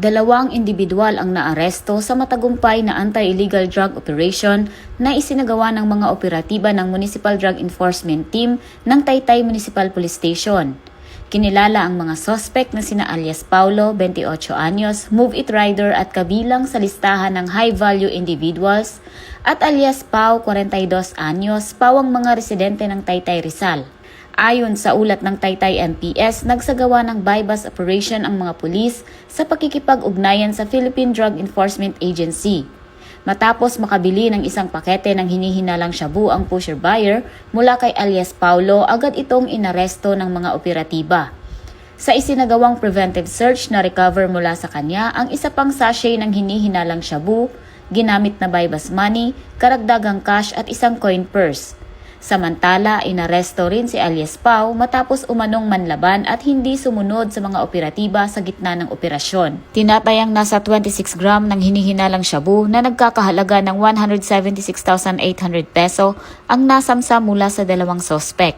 Dalawang individual ang naaresto sa matagumpay na anti-illegal drug operation na isinagawa ng mga operatiba ng Municipal Drug Enforcement Team ng Taytay Municipal Police Station. Kinilala ang mga suspect na sina alias Paulo, 28 anyos, Move It Rider at kabilang sa listahan ng high-value individuals, at alias Pau, 42 anyos, pawang mga residente ng Taytay Rizal. Ayon sa ulat ng Taytay MPS, nagsagawa ng bypass operation ang mga pulis sa pakikipag-ugnayan sa Philippine Drug Enforcement Agency. Matapos makabili ng isang pakete ng hinihinalang shabu ang pusher buyer mula kay alias Paulo, agad itong inaresto ng mga operatiba. Sa isinagawang preventive search na recover mula sa kanya ang isa pang sachet ng hinihinalang shabu, ginamit na bypass money, karagdagang cash at isang coin purse. Samantala, inaresto rin si alias Pau matapos umanong manlaban at hindi sumunod sa mga operatiba sa gitna ng operasyon. Tinatayang nasa 26 gram ng hinihinalang shabu na nagkakahalaga ng 176,800 peso ang nasamsa mula sa dalawang sospek.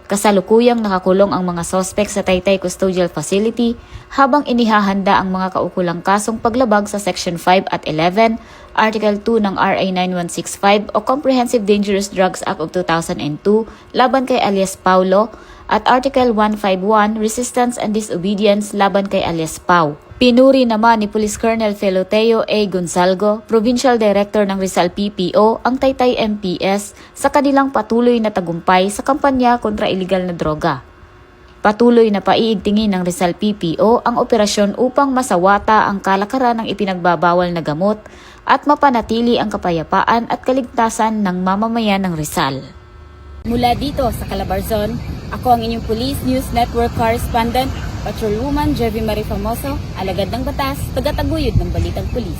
Kasalukuyang nakakulong ang mga sospek sa Taytay Custodial Facility habang inihahanda ang mga kaukulang kasong paglabag sa Section 5 at 11, Article 2 ng RA 9165 o Comprehensive Dangerous Drugs Act of 2002 laban kay alias Paulo at Article 151 Resistance and Disobedience laban kay alias Pau. Pinuri naman ni Police Colonel Feloteo A. Gonzalgo, Provincial Director ng Rizal PPO, ang Taytay MPS sa kanilang patuloy na tagumpay sa kampanya kontra iligal na droga. Patuloy na paiigtingin ng Rizal PPO ang operasyon upang masawata ang kalakaran ng ipinagbabawal na gamot at mapanatili ang kapayapaan at kaligtasan ng mamamayan ng Rizal. Mula dito sa Calabarzon, ako ang inyong Police News Network Correspondent, Patrolwoman Jevie Marie Famoso, alagad ng batas, tagataguyod ng Balitang Pulis.